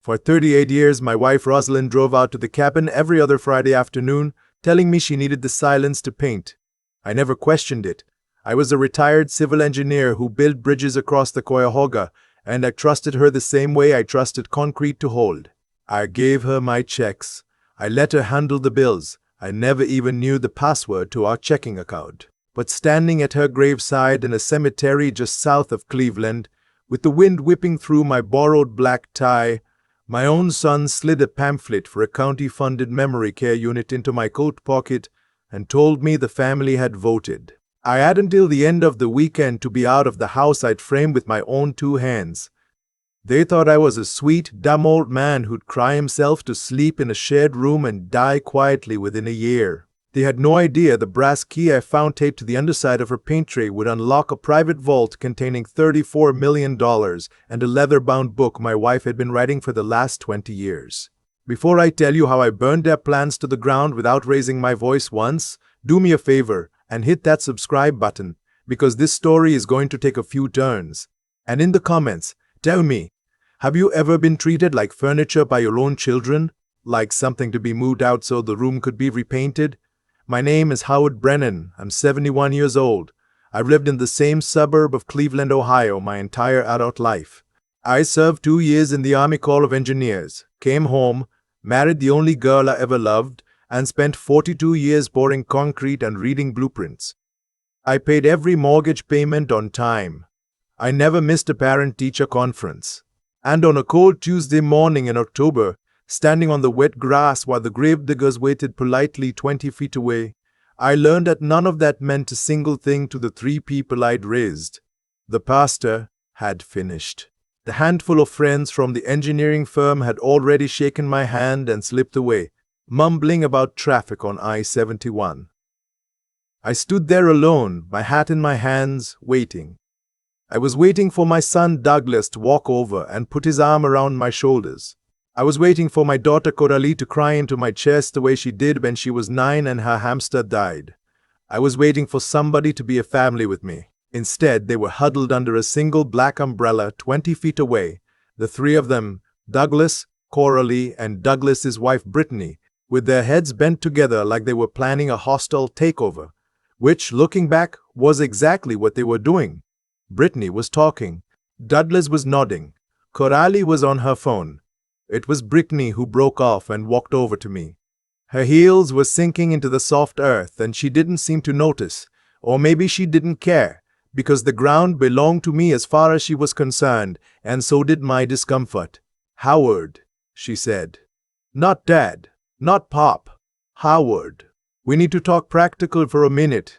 For 38 years, my wife Rosalind drove out to the cabin every other Friday afternoon, telling me she needed the silence to paint. I never questioned it. I was a retired civil engineer who built bridges across the Cuyahoga, and I trusted her the same way I trusted concrete to hold. I gave her my checks. I let her handle the bills. I never even knew the password to our checking account. But standing at her graveside in a cemetery just south of Cleveland, with the wind whipping through my borrowed black tie, my own son slid a pamphlet for a county-funded memory care unit into my coat pocket and told me the family had voted. I had until the end of the weekend to be out of the house I'd framed with my own 2 hands. They thought I was a sweet, dumb old man who'd cry himself to sleep in a shared room and die quietly within a year. They had no idea the brass key I found taped to the underside of her paint tray would unlock a private vault containing $34 million and a leather-bound book my wife had been writing for the last 20 years. Before I tell you how I burned their plans to the ground without raising my voice once, do me a favor and hit that subscribe button, because this story is going to take a few turns. And in the comments, tell me, have you ever been treated like furniture by your own children? Like something to be moved out so the room could be repainted? My name is Howard Brennan. I'm 71 years old. I've lived in the same suburb of Cleveland, Ohio my entire adult life. I served 2 years in the Army Corps of Engineers, came home, married the only girl I ever loved, and spent 42 years pouring concrete and reading blueprints. I paid every mortgage payment on time. I never missed a parent-teacher conference. And on a cold Tuesday morning in October, standing on the wet grass while the gravediggers waited politely 20 feet away, I learned that none of that meant a single thing to the 3 people I'd raised. The pastor had finished. The handful of friends from the engineering firm had already shaken my hand and slipped away, mumbling about traffic on I-71. I stood there alone, my hat in my hands, waiting. I was waiting for my son Douglas to walk over and put his arm around my shoulders. I was waiting for my daughter Coralie to cry into my chest the way she did when she was 9 and her hamster died. I was waiting for somebody to be a family with me. Instead, they were huddled under a single black umbrella 20 feet away, the 3 of them, Douglas, Coralie, and Douglas's wife Brittany, with their heads bent together like they were planning a hostile takeover, which, looking back, was exactly what they were doing. Brittany was talking. Douglas was nodding. Coralie was on her phone. It was Brittany who broke off and walked over to me. Her heels were sinking into the soft earth and she didn't seem to notice, or maybe she didn't care, because the ground belonged to me as far as she was concerned, and so did my discomfort. "Howard," she said. "Not Dad, not Pop. Howard. We need to talk practical for a minute."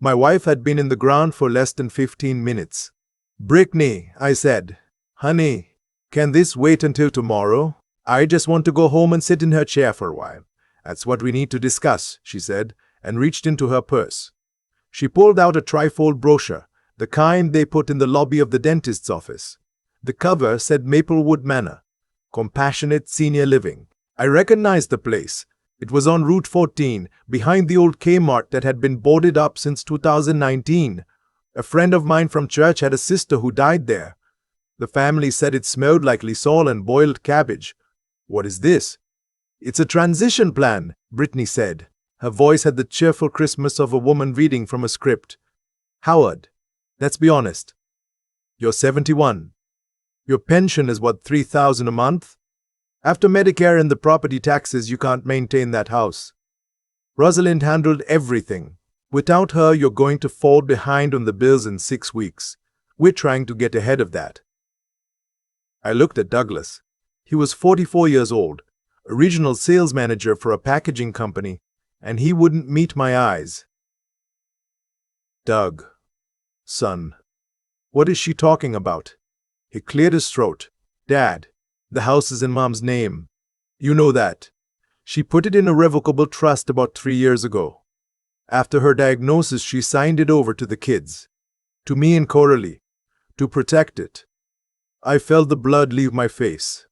My wife had been in the ground for less than 15 minutes. "Brittany," I said. "Honey, can this wait until tomorrow? I just want to go home and sit in her chair for a while." "That's what we need to discuss," she said, and reached into her purse. She pulled out a trifold brochure, the kind they put in the lobby of the dentist's office. The cover said Maplewood Manor, Compassionate Senior Living. I recognized the place. It was on Route 14, behind the old Kmart that had been boarded up since 2019. A friend of mine from church had a sister who died there. The family said it smelled like Lysol and boiled cabbage. "What is this?" "It's a transition plan," Brittany said. Her voice had the cheerful crispness of a woman reading from a script. "Howard, let's be honest. You're 71. Your pension is what, $3,000 a month? After Medicare and the property taxes, you can't maintain that house. Rosalind handled everything. Without her, you're going to fall behind on the bills in 6 weeks. We're trying to get ahead of that." I looked at Douglas. He was 44 years old, a regional sales manager for a packaging company, and he wouldn't meet my eyes. "Doug, son, what is she talking about?" He cleared his throat. "Dad, the house is in Mom's name. You know that. She put it in a revocable trust about 3 years ago. After her diagnosis, she signed it over to the kids, to me and Coralie, to protect it." I felt the blood leave my face.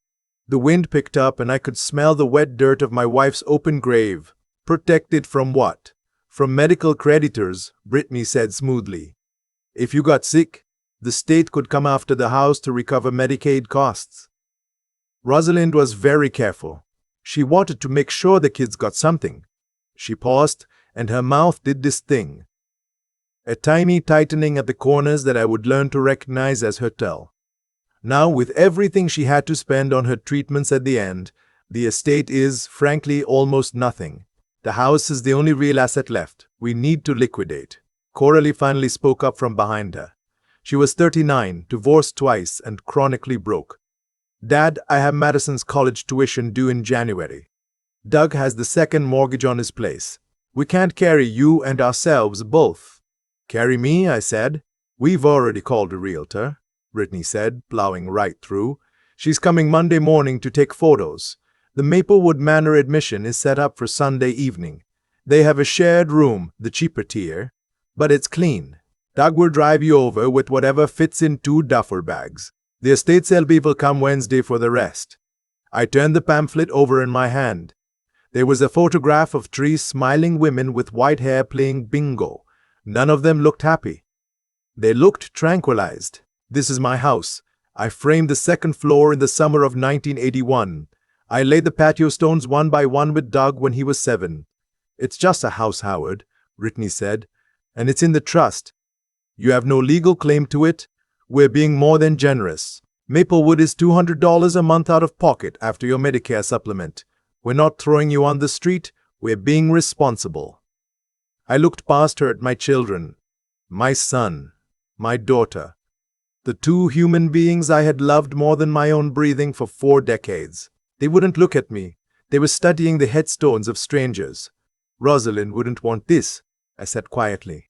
The wind picked up and I could smell the wet dirt of my wife's open grave. "Protected from what?" "From medical creditors," Brittany said smoothly. "If you got sick, the state could come after the house to recover Medicaid costs." Rosalind was very careful. She wanted to make sure the kids got something. She paused, and her mouth did this thing. A tiny tightening at the corners that I would learn to recognize as her tell. Now, with everything she had to spend on her treatments at the end, the estate is, frankly, almost nothing. The house is the only real asset left. We need to liquidate. Coralie finally spoke up from behind her. She was 39, divorced twice, and chronically broke. Dad, I have Madison's college tuition due in January. Doug has the second mortgage on his place. We can't carry you and ourselves both. Carry me, I said. We've already called a realtor, Brittany said, plowing right through. She's coming Monday morning to take photos. The Maplewood Manor admission is set up for Sunday evening. They have a shared room, the cheaper tier, but it's clean. Doug will drive you over with whatever fits in 2 duffel bags. The estate sale people come Wednesday for the rest. I turned the pamphlet over in my hand. There was a photograph of 3 smiling women with white hair playing bingo. None of them looked happy. They looked tranquilized. This is my house. I framed the 2nd floor in the summer of 1981. I laid the patio stones one by one with Doug when he was 7. It's just a house, Howard, Brittany said, and it's in the trust. You have no legal claim to it. We're being more than generous. Maplewood is $200 a month out of pocket after your Medicare supplement. We're not throwing you on the street. We're being responsible. I looked past her at my children, my son, my daughter, the 2 human beings I had loved more than my own breathing for 4 decades. They wouldn't look at me. They were studying the headstones of strangers. Rosalind wouldn't want this, I said quietly.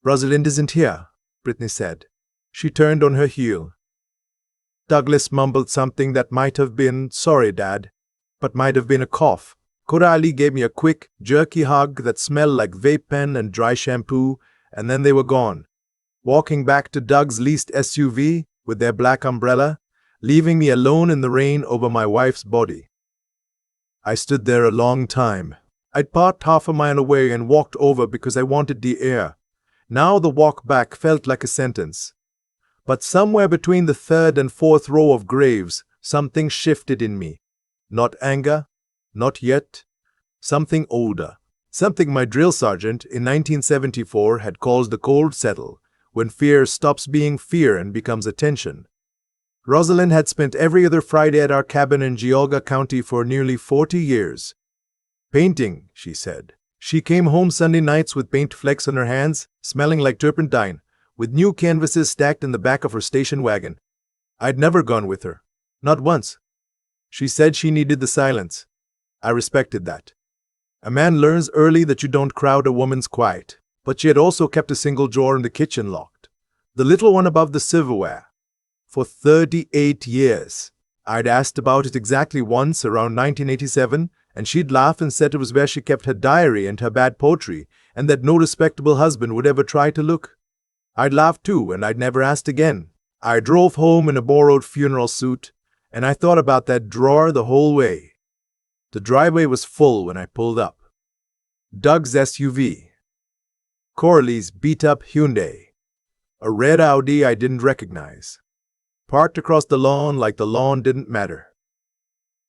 Rosalind isn't here, Brittany said. She turned on her heel. Douglas mumbled something that might have been, sorry, Dad, but might have been a cough. Coralie gave me a quick, jerky hug that smelled like vape pen and dry shampoo, and then they were gone, walking back to Doug's leased SUV with their black umbrella, leaving me alone in the rain over my wife's body. I stood there a long time. I'd parked half a mile away and walked over because I wanted the air. Now the walk back felt like a sentence. But somewhere between the 3rd and 4th row of graves, something shifted in me. Not anger, not yet. Something older. Something my drill sergeant in 1974 had called the cold settle, when fear stops being fear and becomes attention. Rosalind had spent every other Friday at our cabin in Geauga County for nearly 40 years. Painting, she said. She came home Sunday nights with paint flecks on her hands, smelling like turpentine, with new canvases stacked in the back of her station wagon. I'd never gone with her. Not once. She said she needed the silence. I respected that. A man learns early that you don't crowd a woman's quiet, but she had also kept a single drawer in the kitchen locked, the little one above the silverware. For 38 years. I'd asked about it exactly once around 1987, and she'd laugh and said it was where she kept her diary and her bad poetry, and that no respectable husband would ever try to look. I'd laughed too, and I'd never asked again. I drove home in a borrowed funeral suit, and I thought about that drawer the whole way. The driveway was full when I pulled up. Doug's SUV. Coralie's beat-up Hyundai. A red Audi I didn't recognize. Parked across the lawn like the lawn didn't matter.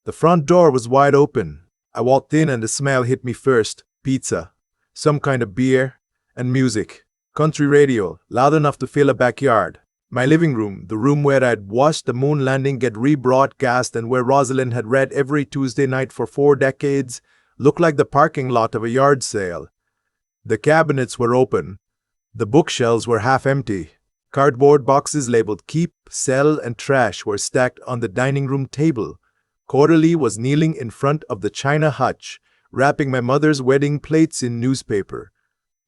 The front door was wide open. I walked in and the smell hit me first. Pizza, some kind of beer, and music. Country radio, loud enough to fill a backyard. My living room, the room where I'd watched the moon landing get rebroadcast and where Rosalind had read every Tuesday night for 4 decades, looked like the parking lot of a yard sale. The cabinets were open. The bookshelves were half empty. Cardboard boxes labeled keep, sell, and trash were stacked on the dining room table. Coralie was kneeling in front of the china hutch, wrapping my mother's wedding plates in newspaper.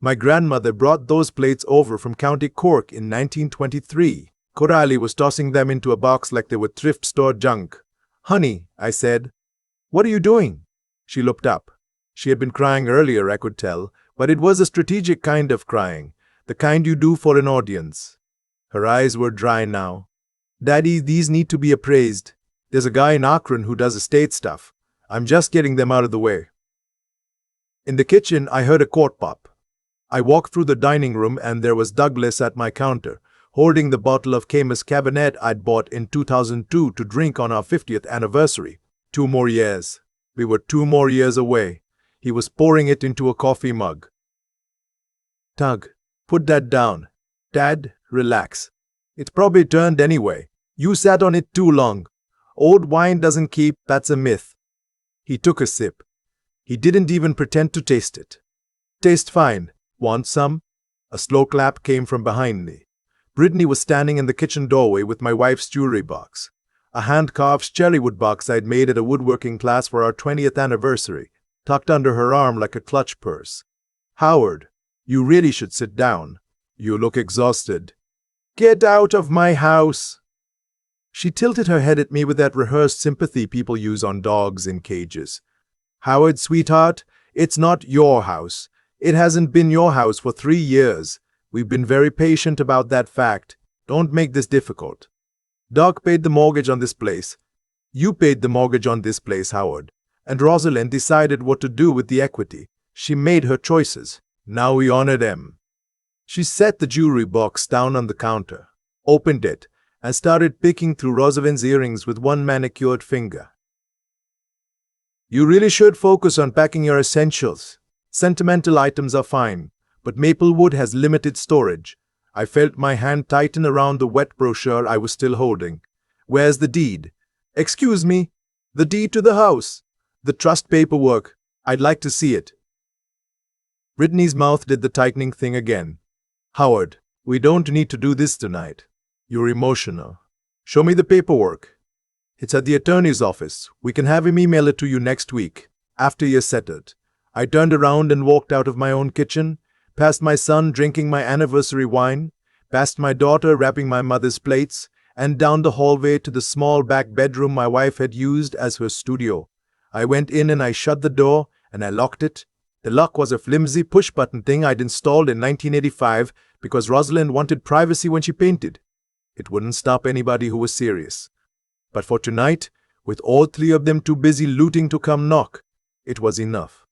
My grandmother brought those plates over from County Cork in 1923. Coralie was tossing them into a box like they were thrift store junk. "Honey," I said, "what are you doing?" She looked up. She had been crying earlier, I could tell, but it was a strategic kind of crying, the kind you do for an audience. Her eyes were dry now. "Daddy, these need to be appraised. There's a guy in Akron who does estate stuff. I'm just getting them out of the way." In the kitchen, I heard a quart pop. I walked through the dining room and there was Douglas at my counter, holding the bottle of Camus Cabernet I'd bought in 2002 to drink on our 50th anniversary. 2 more years. We were 2 more years away. He was pouring it into a coffee mug. Tug, put that down. Dad, relax. It's probably turned anyway. You sat on it too long. Old wine doesn't keep, that's a myth. He took a sip. He didn't even pretend to taste it. Tastes fine. Want some? A slow clap came from behind me. Brittany was standing in the kitchen doorway with my wife's jewelry box. A hand-carved cherrywood box I'd made at a woodworking class for our 20th anniversary, tucked under her arm like a clutch purse. Howard, you really should sit down. You look exhausted. Get out of my house! She tilted her head at me with that rehearsed sympathy people use on dogs in cages. Howard, sweetheart, it's not your house. It hasn't been your house for 3 years. We've been very patient about that fact. Don't make this difficult. Doc paid the mortgage on this place. You paid the mortgage on this place, Howard. And Rosalind decided what to do with the equity. She made her choices. Now we honor them. She set the jewelry box down on the counter, opened it, and started picking through Rosalind's earrings with one manicured finger. You really should focus on packing your essentials. Sentimental items are fine, but Maplewood has limited storage. I felt my hand tighten around the wet brochure I was still holding. Where's the deed? Excuse me? The deed to the house. The trust paperwork. I'd like to see it. Brittany's mouth did the tightening thing again. Howard, we don't need to do this tonight. You're emotional. Show me the paperwork. It's at the attorney's office. We can have him email it to you next week, after you're settled. I turned around and walked out of my own kitchen, past my son drinking my anniversary wine, past my daughter wrapping my mother's plates, and down the hallway to the small back bedroom my wife had used as her studio. I went in and I shut the door, and I locked it. The lock was a flimsy push-button thing I'd installed in 1985 because Rosalind wanted privacy when she painted. It wouldn't stop anybody who was serious. But for tonight, with all 3 of them too busy looting to come knock, it was enough.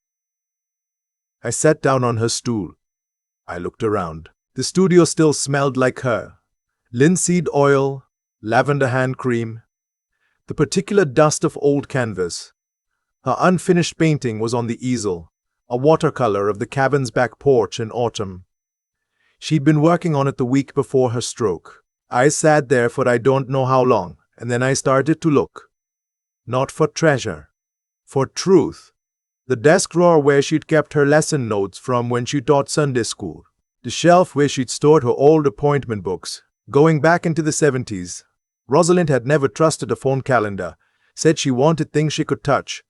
I sat down on her stool. I looked around. The studio still smelled like her. Linseed oil, lavender hand cream, the particular dust of old canvas. Her unfinished painting was on the easel, a watercolor of the cabin's back porch in autumn. She'd been working on it the week before her stroke. I sat there for I don't know how long, and then I started to look. Not for treasure, for truth. The desk drawer where she'd kept her lesson notes from when she taught Sunday school. The shelf where she'd stored her old appointment books, going back into the 70s. Rosalind had never trusted a phone calendar, said she wanted things she could touch.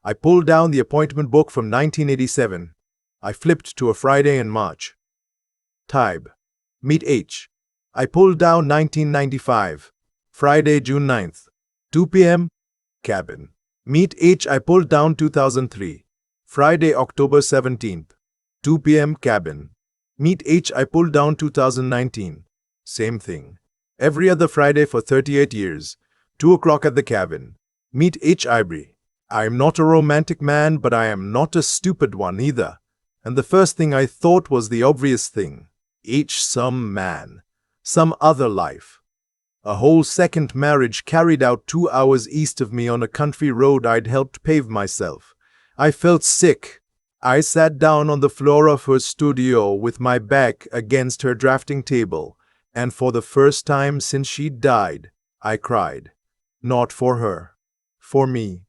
I pulled down the appointment book from 1987. I flipped to a Friday in March. Tybe. Meet H. I pulled down 1995. Friday, June 9th. 2 p.m. Cabin. Meet H. I pulled down 2003. Friday, October 17th. 2 p.m. Cabin. Meet H. I pulled down 2019. Same thing. Every other Friday for 38 years. 2 o'clock at the cabin. Meet H. Ivory. I am not a romantic man, but I am not a stupid one either. And the first thing I thought was the obvious thing. H. some man. Some other life. A whole second marriage carried out 2 hours east of me on a country road I'd helped pave myself. I felt sick. I sat down on the floor of her studio with my back against her drafting table, and for the first time since she died, I cried. Not for her. For me.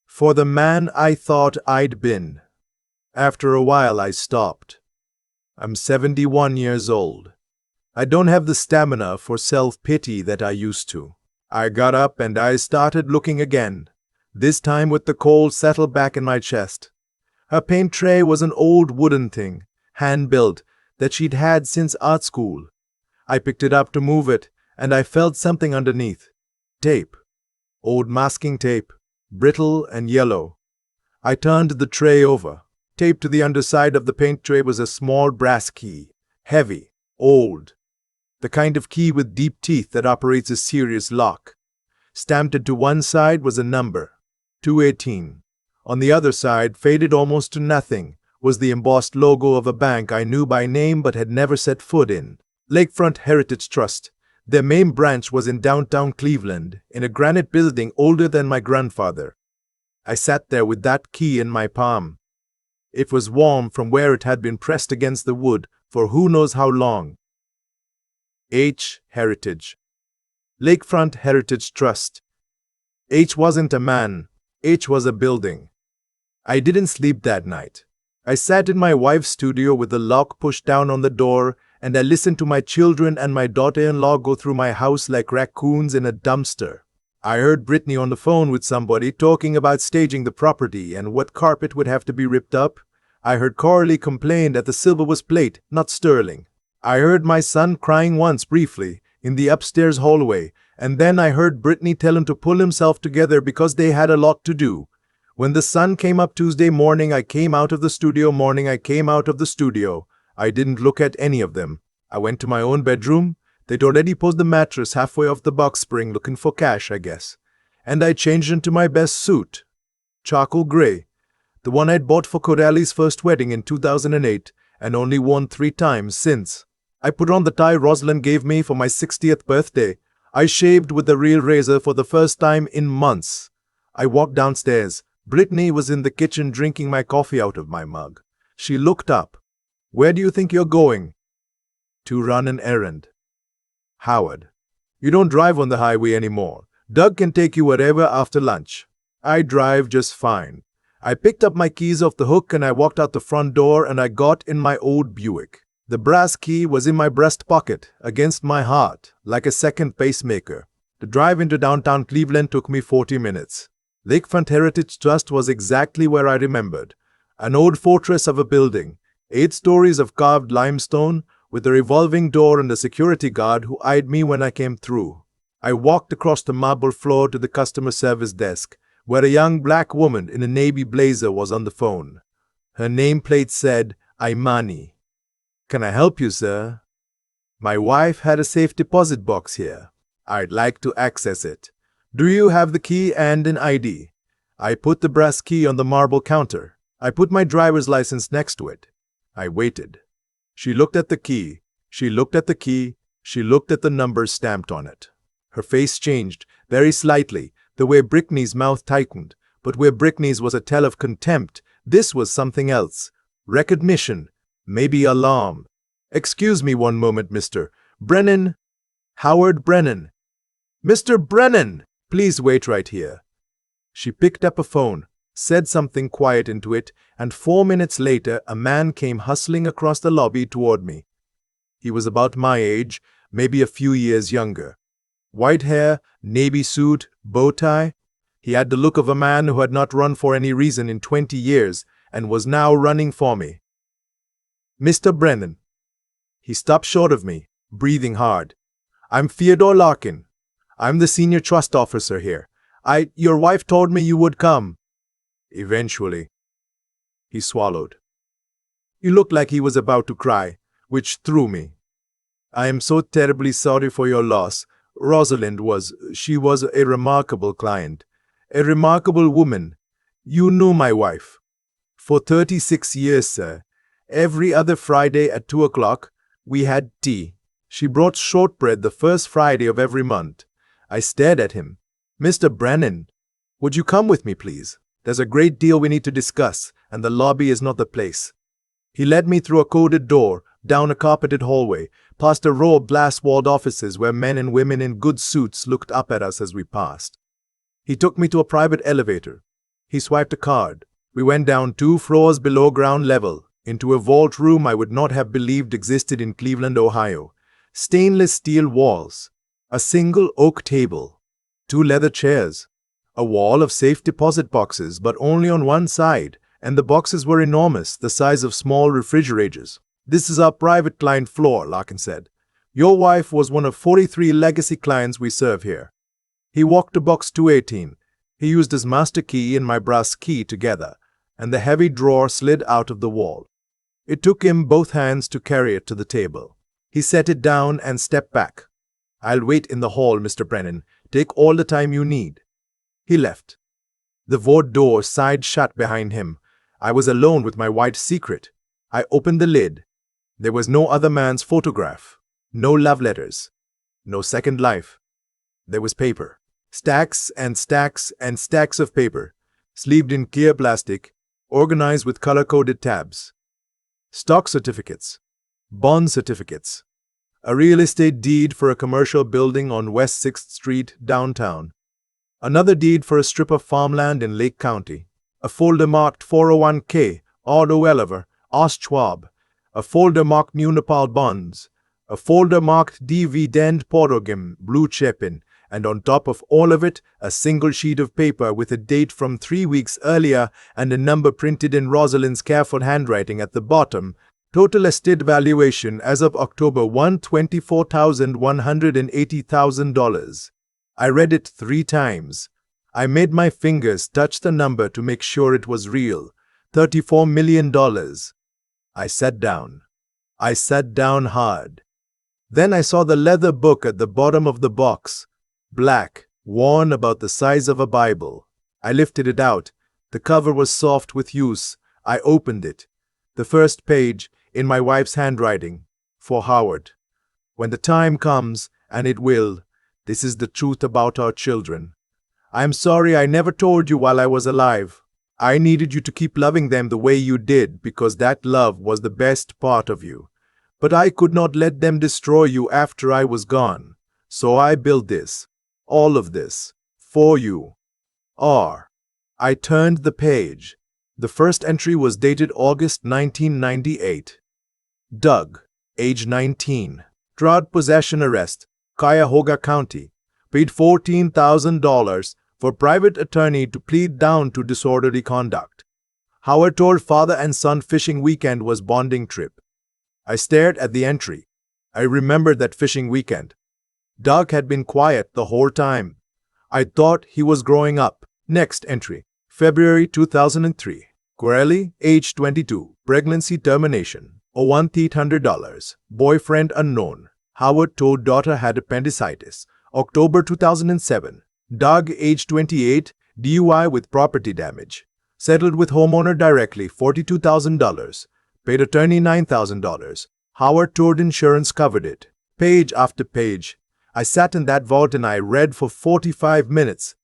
For the man I thought I'd been. After a while I stopped. I'm 71 years old. I don't have the stamina for self-pity that I used to. I got up and I started looking again, this time with the cold settled back in my chest. Her paint tray was an old wooden thing, hand-built, that she'd had since art school. I picked it up to move it, and I felt something underneath. Tape. Old masking tape, brittle and yellow. I turned the tray over. Taped to the underside of the paint tray was a small brass key, heavy, old. The kind of key with deep teeth that operates a serious lock. Stamped into one side was a number, 218. On the other side, faded almost to nothing, was the embossed logo of a bank I knew by name but had never set foot in. Lakefront Heritage Trust. Their main branch was in downtown Cleveland, in a granite building older than my grandfather. I sat there with that key in my palm. It was warm from where it had been pressed against the wood for who knows how long. H. Heritage. Lakefront Heritage Trust. H wasn't a man. H was a building. I didn't sleep that night. I sat in my wife's studio with the lock pushed down on the door, and I listened to my children and my daughter-in-law go through my house like raccoons in a dumpster. I heard Brittany on the phone with somebody talking about staging the property and what carpet would have to be ripped up. I heard Coralie complain that the silver was plate, not sterling. I heard my son crying once briefly in the upstairs hallway, and then I heard Brittany tell him to pull himself together because they had a lot to do. When the sun came up Tuesday morning, I came out of the studio. I didn't look at any of them. I went to my own bedroom. They'd already posed the mattress halfway off the box spring looking for cash, I guess. And I changed into my best suit. Charcoal gray. The one I'd bought for Coralie's first wedding in 2008 and only worn 3 times since. I put on the tie Rosalind gave me for my 60th birthday. I shaved with a real razor for the first time in months. I walked downstairs. Brittany was in the kitchen drinking my coffee out of my mug. She looked up. "Where do you think you're going?" "To run an errand." "Howard, you don't drive on the highway anymore. Doug can take you wherever after lunch." "I drive just fine." I picked up my keys off the hook and I walked out the front door and I got in my old Buick. The brass key was in my breast pocket, against my heart, like a second pacemaker. The drive into downtown Cleveland took me 40 minutes. Lakefront Heritage Trust was exactly where I remembered. An old fortress of a building, 8 stories of carved limestone, with a revolving door and a security guard who eyed me when I came through. I walked across the marble floor to the customer service desk, where a young black woman in a navy blazer was on the phone. Her nameplate said, Imani. "Can I help you, sir?" "My wife had a safe deposit box here. I'd like to access it. Do you have the key and an ID?" I put the brass key on the marble counter. I put my driver's license next to it. I waited. She looked at the key. She looked at the key. She looked at the numbers stamped on it. Her face changed, very slightly, the way Brittany's mouth tightened. But where Brittany's was a tell of contempt, this was something else. Recognition. Maybe alarm. "Excuse me one moment, Mr. Brennan." "Howard Brennan." "Mr. Brennan, please wait right here." She picked up a phone, said something quiet into it, and 4 minutes later a man came hustling across the lobby toward me. He was about my age, maybe a few years younger. White hair, navy suit, bow tie. He had the look of a man who had not run for any reason in 20 years and was now running for me. "Mr. Brennan." He stopped short of me, breathing hard. "I'm Theodore Larkin. I'm the senior trust officer here. Your wife told me you would come." "Eventually." He swallowed. He looked like he was about to cry, which threw me. "I am so terribly sorry for your loss. She was a remarkable client. A remarkable woman. You knew my wife." "For 36 years, sir. Every other Friday at 2 o'clock, we had tea. She brought shortbread the first Friday of every month." I stared at him. "Mr. Brennan, would you come with me, please? There's a great deal we need to discuss, and the lobby is not the place." He led me through a coded door, down a carpeted hallway, past a row of glass-walled offices where men and women in good suits looked up at us as we passed. He took me to a private elevator. He swiped a card. We went down 2 floors below ground level, into a vault room I would not have believed existed in Cleveland, Ohio. Stainless steel walls, a single oak table, 2 leather chairs, a wall of safe deposit boxes, but only on one side, and the boxes were enormous, the size of small refrigerators. "This is our private client floor," Larkin said. "Your wife was one of 43 legacy clients we serve here." He walked to box 218. He used his master key and my brass key together, and the heavy drawer slid out of the wall. It took him both hands to carry it to the table. He set it down and stepped back. "I'll wait in the hall, Mr. Brennan. Take all the time you need." He left. The vault door sighed shut behind him. I was alone with my white secret. I opened the lid. There was no other man's photograph. No love letters. No second life. There was paper. Stacks and stacks and stacks of paper, sleeved in clear plastic, organized with color-coded tabs. Stock certificates. Bond certificates. A real estate deed for a commercial building on West 6th Street, downtown. Another deed for a strip of farmland in Lake County. A folder marked 401k, Auto Elever, Ostschwab. A folder marked New Nepal bonds. A folder marked Dividend Porogim, Blue Chepin, and on top of all of it, a single sheet of paper with a date from 3 weeks earlier and a number printed in Rosalind's careful handwriting at the bottom. Total estate valuation as of October 1, $24,180,000. I read it 3 times. I made my fingers touch the number to make sure it was real. $34 million. I sat down. I sat down hard. Then I saw the leather book at the bottom of the box. Black, worn about the size of a Bible. I lifted it out. The cover was soft with use. I opened it. The first page, in my wife's handwriting, for Howard. When the time comes, and it will, this is the truth about our children. I am sorry I never told you while I was alive. I needed you to keep loving them the way you did because that love was the best part of you. But I could not let them destroy you after I was gone. So I built this, all of this, for you. R. I turned the page. The first entry was dated August 1998. Doug, age 19. Drug possession arrest, Cuyahoga County. Paid $14,000 for private attorney to plead down to disorderly conduct. Howard told father and son fishing weekend was bonding trip. I stared at the entry. I remembered that fishing weekend. Doug had been quiet the whole time. I thought he was growing up. Next entry, February 2003. Corelli, age 22. Pregnancy termination. $1,800. Boyfriend unknown. Howard told daughter had appendicitis. October 2007. Doug, age 28. DUI with property damage. Settled with homeowner directly, $42,000. Paid attorney $9,000. Howard told insurance covered it. Page after page. I sat in that vault and I read for 45 minutes.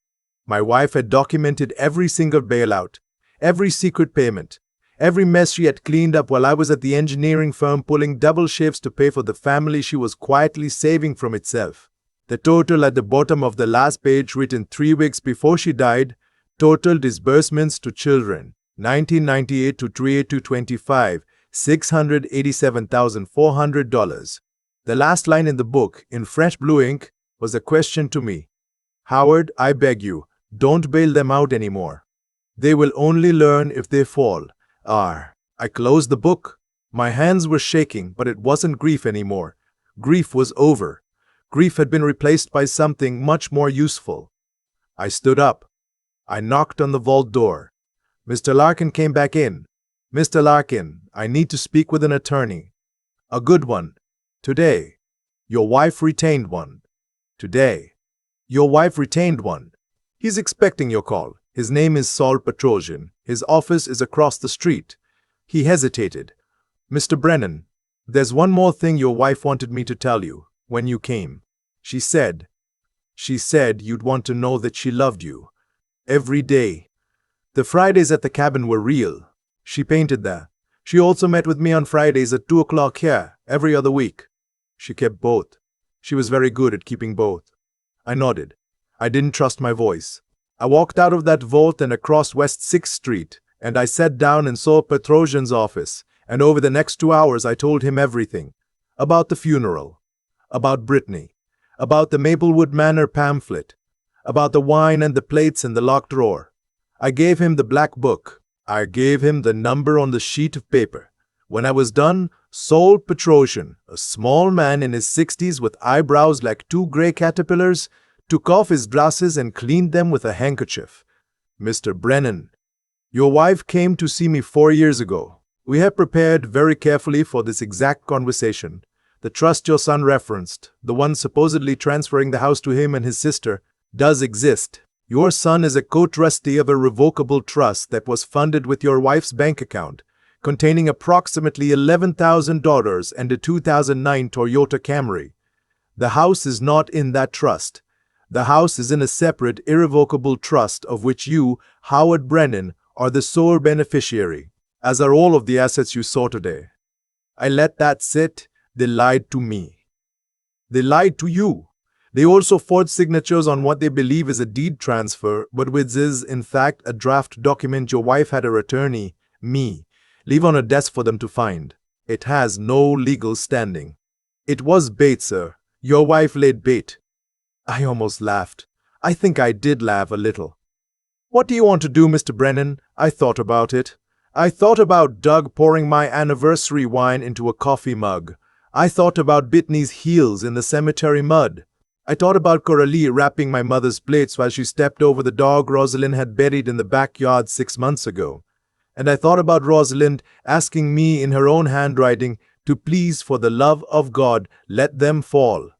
My wife had documented every single bailout, every secret payment, every mess she had cleaned up while I was at the engineering firm pulling double shifts to pay for the family she was quietly saving from itself. The total at the bottom of the last page, written 3 weeks before she died, total disbursements to children, 1998 to 3/8/25, $687,400. The last line in the book, in fresh blue ink, was a question to me. Howard, I beg you, don't bail them out anymore. They will only learn if they fall. R. I closed the book. My hands were shaking, but it wasn't grief anymore. Grief was over. Grief had been replaced by something much more useful. I stood up. I knocked on the vault door. Mr. Larkin came back in. Mr. Larkin, I need to speak with an attorney. A good one. Today. Your wife retained one. Today. Your wife retained one. He's expecting your call. His name is Saul Petrosian. His office is across the street. He hesitated. Mr. Brennan, there's one more thing your wife wanted me to tell you when you came. She said you'd want to know that she loved you. Every day. The Fridays at the cabin were real. She painted there. She also met with me on Fridays at 2 o'clock here, every other week. She kept both. She was very good at keeping both. I nodded. I didn't trust my voice. I walked out of that vault and across West 6th Street, and I sat down and saw Petrosian's office, and over the next 2 hours I told him everything. About the funeral. About Brittany. About the Maplewood Manor pamphlet. About the wine and the plates in the locked drawer. I gave him the black book. I gave him the number on the sheet of paper. When I was done, Saul Petrosian, a small man in his 60s with eyebrows like 2 gray caterpillars, took off his glasses and cleaned them with a handkerchief. Mr. Brennan, your wife came to see me 4 years ago. We have prepared very carefully for this exact conversation. The trust your son referenced, the one supposedly transferring the house to him and his sister, does exist. Your son is a co-trustee of a revocable trust that was funded with your wife's bank account. containing approximately $11,000 and a 2009 Toyota Camry. The house is not in that trust. The house is in a separate, irrevocable trust of which you, Howard Brennan, are the sole beneficiary, as are all of the assets you saw today. I let that sit. They lied to me. They lied to you. They also forged signatures on what they believe is a deed transfer, but which is, in fact, a draft document your wife had her attorney, me, leave on a desk for them to find. It has no legal standing. It was bait, sir. Your wife laid bait. I almost laughed. I think I did laugh a little. What do you want to do, Mr. Brennan? I thought about it. I thought about Doug pouring my anniversary wine into a coffee mug. I thought about Bitney's heels in the cemetery mud. I thought about Coralie wrapping my mother's plates while she stepped over the dog Rosalind had buried in the backyard 6 months ago. And I thought about Rosalind asking me in her own handwriting to please, for the love of God, let them fall.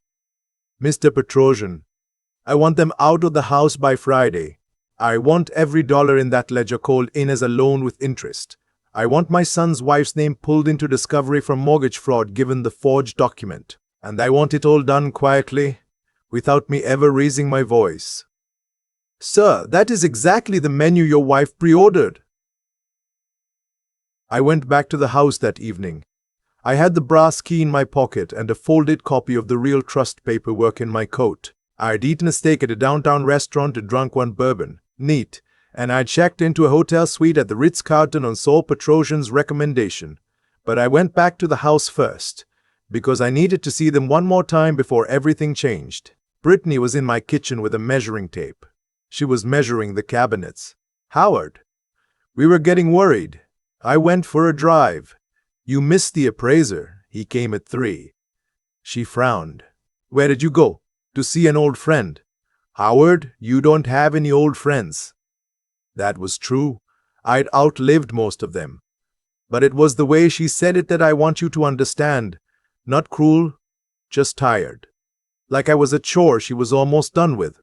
Mr. Petrosian, I want them out of the house by Friday. I want every dollar in that ledger called in as a loan with interest. I want my son's wife's name pulled into discovery from mortgage fraud given the forged document. And I want it all done quietly, without me ever raising my voice. Sir, that is exactly the menu your wife pre-ordered. I went back to the house that evening. I had the brass key in my pocket and a folded copy of the real trust paperwork in my coat. I had eaten a steak at a downtown restaurant and drunk one bourbon, neat, and I had checked into a hotel suite at the Ritz-Carlton on Saul Petrosian's recommendation. But I went back to the house first, because I needed to see them one more time before everything changed. Brittany was in my kitchen with a measuring tape. She was measuring the cabinets. Howard, we were getting worried. I went for a drive. You missed the appraiser. He came at 3. She frowned. Where did you go? To see an old friend. Howard, you don't have any old friends. That was true. I'd outlived most of them. But it was the way she said it that I want you to understand. Not cruel, just tired. Like I was a chore she was almost done with.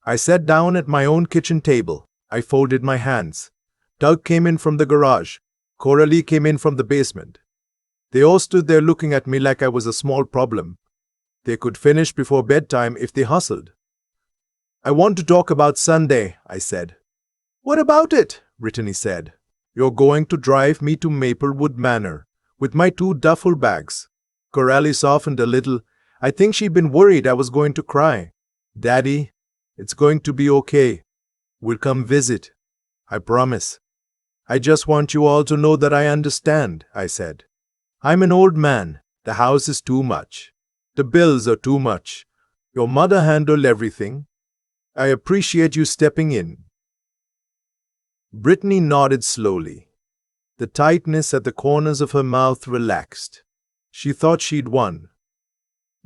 I sat down at my own kitchen table. I folded my hands. Doug came in from the garage. Coralie came in from the basement. They all stood there looking at me like I was a small problem. They could finish before bedtime if they hustled. I want to talk about Sunday, I said. What about it? Brittany said. You're going to drive me to Maplewood Manor with my 2 duffel bags. Coralie softened a little. I think she'd been worried I was going to cry. Daddy, it's going to be okay. We'll come visit. I promise. I just want you all to know that I understand, I said. I'm an old man. The house is too much. The bills are too much. Your mother handled everything. I appreciate you stepping in. Brittany nodded slowly. The tightness at the corners of her mouth relaxed. She thought she'd won.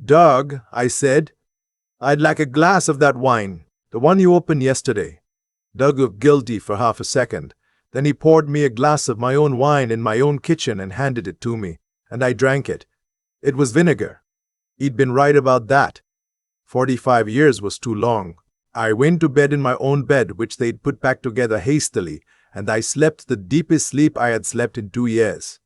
Doug, I said, I'd like a glass of that wine, the one you opened yesterday. Doug looked guilty for half a second. Then he poured me a glass of my own wine in my own kitchen and handed it to me, and I drank it. It was vinegar. He'd been right about that. 45 years was too long. I went to bed in my own bed, which they'd put back together hastily, and I slept the deepest sleep I had slept in 2 years.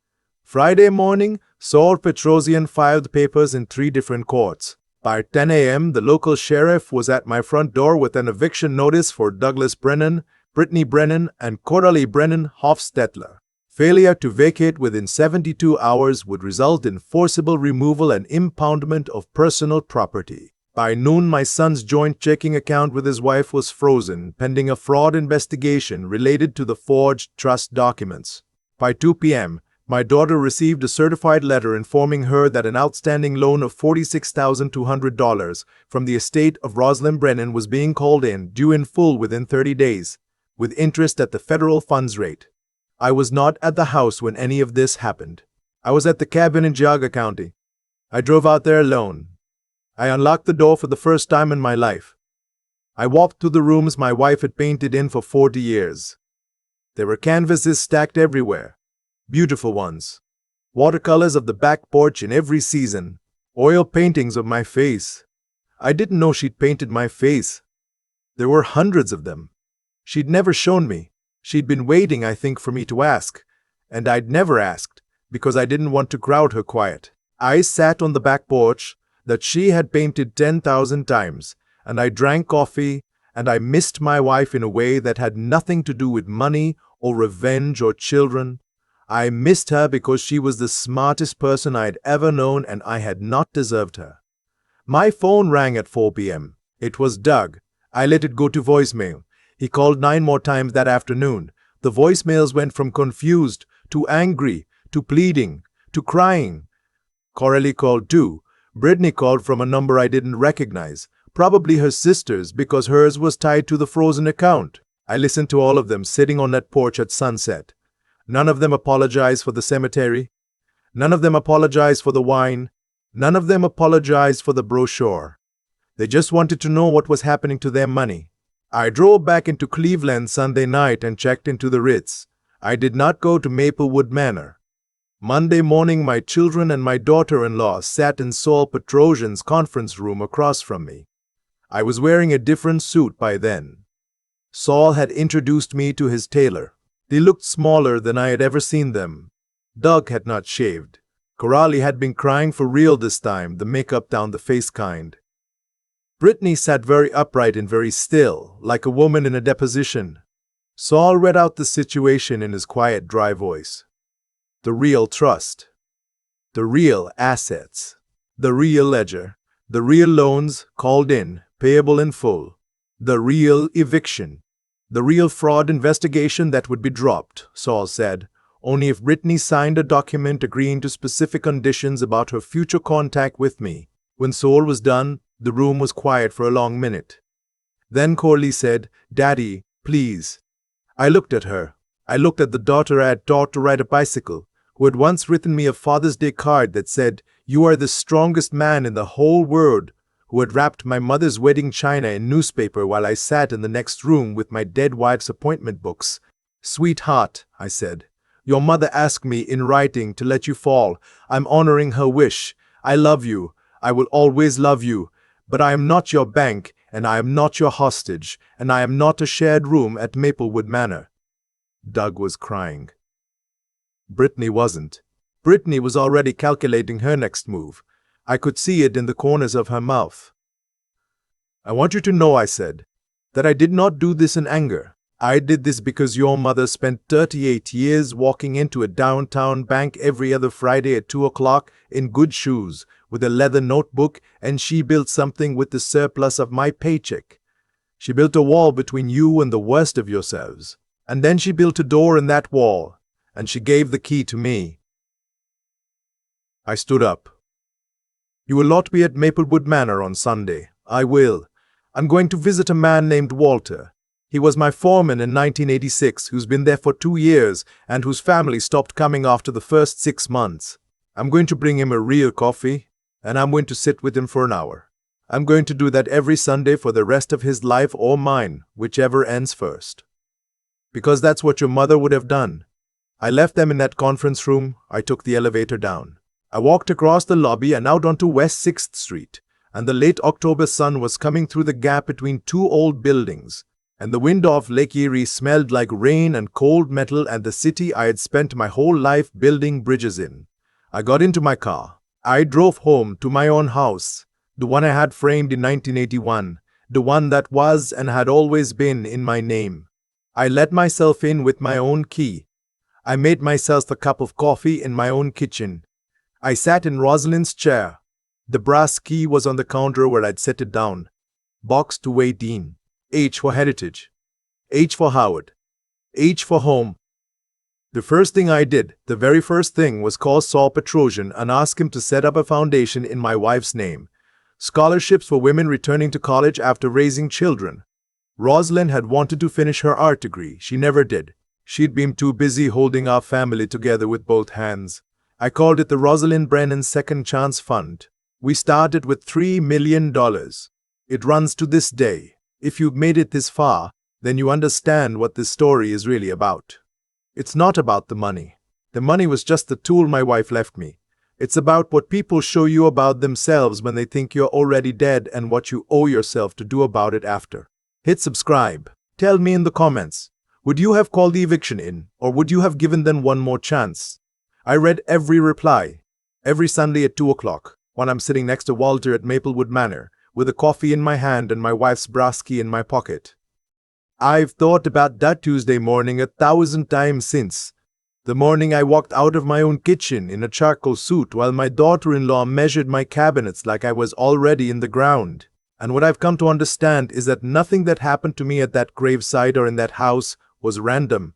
Friday morning, Saul Petrosian filed papers in 3 different courts. By 10 a.m., the local sheriff was at my front door with an eviction notice for Douglas Brennan, Brittany Brennan, and Coralie Brennan Hofstetler. Failure to vacate within 72 hours would result in forcible removal and impoundment of personal property. By noon, my son's joint checking account with his wife was frozen, pending a fraud investigation related to the forged trust documents. By 2 p.m., my daughter received a certified letter informing her that an outstanding loan of $46,200 from the estate of Rosalind Brennan was being called in, due in full within 30 days, with interest at the federal funds rate. I was not at the house when any of this happened. I was at the cabin in Geauga County. I drove out there alone. I unlocked the door for the first time in my life. I walked through the rooms my wife had painted in for 40 years. There were canvases stacked everywhere. Beautiful ones. Watercolors of the back porch in every season. Oil paintings of my face. I didn't know she'd painted my face. There were hundreds of them. She'd never shown me. She'd been waiting, I think, for me to ask. and I'd never asked, because I didn't want to crowd her quiet. I sat on the back porch that she had painted 10,000 times, and I drank coffee, and I missed my wife in a way that had nothing to do with money or revenge or children. I missed her because she was the smartest person I had ever known, and I had not deserved her. My phone rang at 4 p.m. It was Doug. I let it go to voicemail. He called 9 more times that afternoon. The voicemails went from confused to angry to pleading to crying. Coralie called too. Brittany called from a number I didn't recognize, probably her sister's because hers was tied to the frozen account. I listened to all of them sitting on that porch at sunset. None of them apologized for the cemetery. None of them apologized for the wine. None of them apologized for the brochure. They just wanted to know what was happening to their money. I drove back into Cleveland Sunday night and checked into the Ritz. I did not go to Maplewood Manor. Monday morning, my children and my daughter-in-law sat in Saul Petrosian's conference room across from me. I was wearing a different suit by then. Saul had introduced me to his tailor. They looked smaller than I had ever seen them. Doug had not shaved. Coralie had been crying for real this time, the makeup down the face kind. Brittany sat very upright and very still, like a woman in a deposition. Saul read out the situation in his quiet, dry voice. The real trust. The real assets. The real ledger. The real loans called in, payable in full. The real eviction. The real fraud investigation that would be dropped, Saul said, only if Brittany signed a document agreeing to specific conditions about her future contact with me. When Saul was done, the room was quiet for a long minute. Then Coralie said, "Daddy, please." I looked at her. I looked at the daughter I had taught to ride a bicycle, who had once written me a Father's Day card that said, "You are the strongest man in the whole world," who had wrapped my mother's wedding china in newspaper while I sat in the next room with my dead wife's appointment books. "Sweetheart," I said, "your mother asked me in writing to let you fall. I'm honoring her wish. I love you. I will always love you. But I am not your bank, and I am not your hostage, and I am not a shared room at Maplewood Manor." Doug was crying. Brittany wasn't. Brittany was already calculating her next move. I could see it in the corners of her mouth. "I want you to know," I said, "that I did not do this in anger. I did this because your mother spent 38 years walking into a downtown bank every other Friday at 2 o'clock in good shoes, with a leather notebook, and she built something with the surplus of my paycheck. She built a wall between you and the worst of yourselves. And then she built a door in that wall, and she gave the key to me." I stood up. "You will not be at Maplewood Manor on Sunday." "I will. I'm going to visit a man named Walter. He was my foreman in 1986, who's been there for 2 years, and whose family stopped coming after the first 6 months. I'm going to bring him a real coffee, and I'm going to sit with him for an hour. I'm going to do that every Sunday for the rest of his life or mine, whichever ends first. Because that's what your mother would have done." I left them in that conference room. I took the elevator down. I walked across the lobby and out onto West 6th Street, and the late October sun was coming through the gap between 2 old buildings, and the wind off Lake Erie smelled like rain and cold metal and the city I had spent my whole life building bridges in. I got into my car. I drove home to my own house, the one I had framed in 1981, the one that was and had always been in my name. I let myself in with my own key. I made myself a cup of coffee in my own kitchen. I sat in Rosalind's chair. The brass key was on the counter where I'd set it down. Box 218. H for heritage. H for Howard. H for home. The first thing I did, the very first thing, was call Saul Petrosian and ask him to set up a foundation in my wife's name. Scholarships for women returning to college after raising children. Rosalind had wanted to finish her art degree. She never did. She'd been too busy holding our family together with both hands. I called it the Rosalind Brennan Second Chance Fund. We started with $3 million. It runs to this day. If you've made it this far, then you understand what this story is really about. It's not about the money. The money was just the tool my wife left me. It's about what people show you about themselves when they think you're already dead and what you owe yourself to do about it after. Hit subscribe. Tell me in the comments, Would you have called the eviction in, or would you have given them one more chance? I read every reply. Every Sunday at 2 o'clock, when I'm sitting next to Walter at Maplewood Manor, with a coffee in my hand and my wife's brasky in my pocket. I've thought about that Tuesday morning 1,000 times since. The morning I walked out of my own kitchen in a charcoal suit while my daughter-in-law measured my cabinets like I was already in the ground. And what I've come to understand is that nothing that happened to me at that graveside or in that house was random.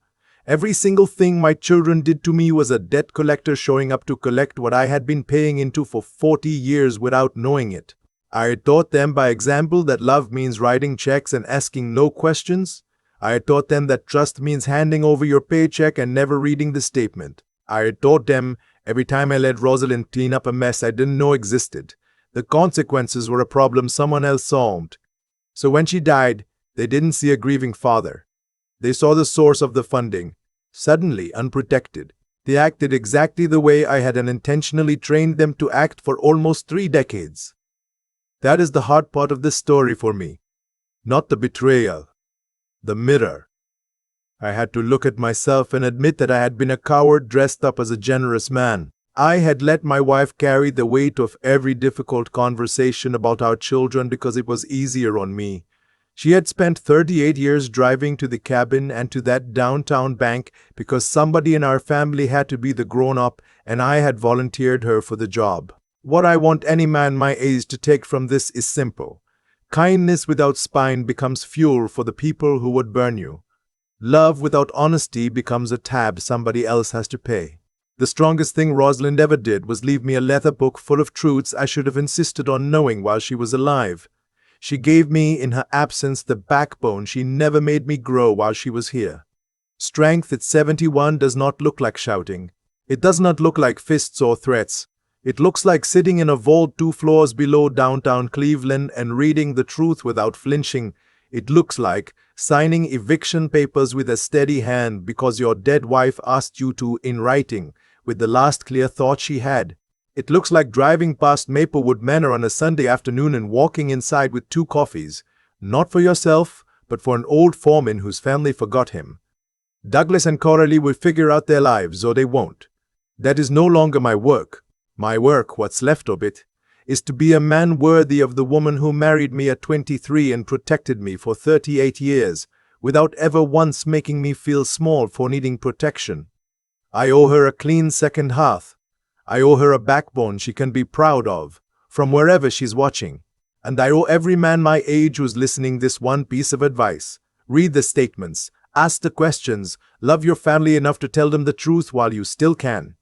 Every single thing my children did to me was a debt collector showing up to collect what I had been paying into for 40 years without knowing it. I had taught them by example that love means writing checks and asking no questions. I had taught them that trust means handing over your paycheck and never reading the statement. I had taught them every time I let Rosalind clean up a mess I didn't know existed, the consequences were a problem someone else solved. So when she died, they didn't see a grieving father. They saw the source of the funding. Suddenly, unprotected, they acted exactly the way I had unintentionally trained them to act for almost 3 decades. That is the hard part of this story for me. Not the betrayal. The mirror. I had to look at myself and admit that I had been a coward dressed up as a generous man. I had let my wife carry the weight of every difficult conversation about our children because it was easier on me. She had spent 38 years driving to the cabin and to that downtown bank because somebody in our family had to be the grown-up and I had volunteered her for the job. What I want any man my age to take from this is simple. Kindness without spine becomes fuel for the people who would burn you. Love without honesty becomes a tab somebody else has to pay. The strongest thing Rosalind ever did was leave me a leather book full of truths I should have insisted on knowing while she was alive. She gave me, in her absence, the backbone she never made me grow while she was here. Strength at 71 does not look like shouting. It does not look like fists or threats. It looks like sitting in a vault 2 floors below downtown Cleveland and reading the truth without flinching. It looks like signing eviction papers with a steady hand because your dead wife asked you to in writing, with the last clear thought she had. It looks like driving past Maplewood Manor on a Sunday afternoon and walking inside with 2 coffees, not for yourself, but for an old foreman whose family forgot him. Douglas and Coralie will figure out their lives, or they won't. That is no longer my work. My work, what's left of it, is to be a man worthy of the woman who married me at 23 and protected me for 38 years, without ever once making me feel small for needing protection. I owe her a clean second hearth. I owe her a backbone she can be proud of, from wherever she's watching. And I owe every man my age who's listening this one piece of advice. Read the statements, ask the questions, love your family enough to tell them the truth while you still can.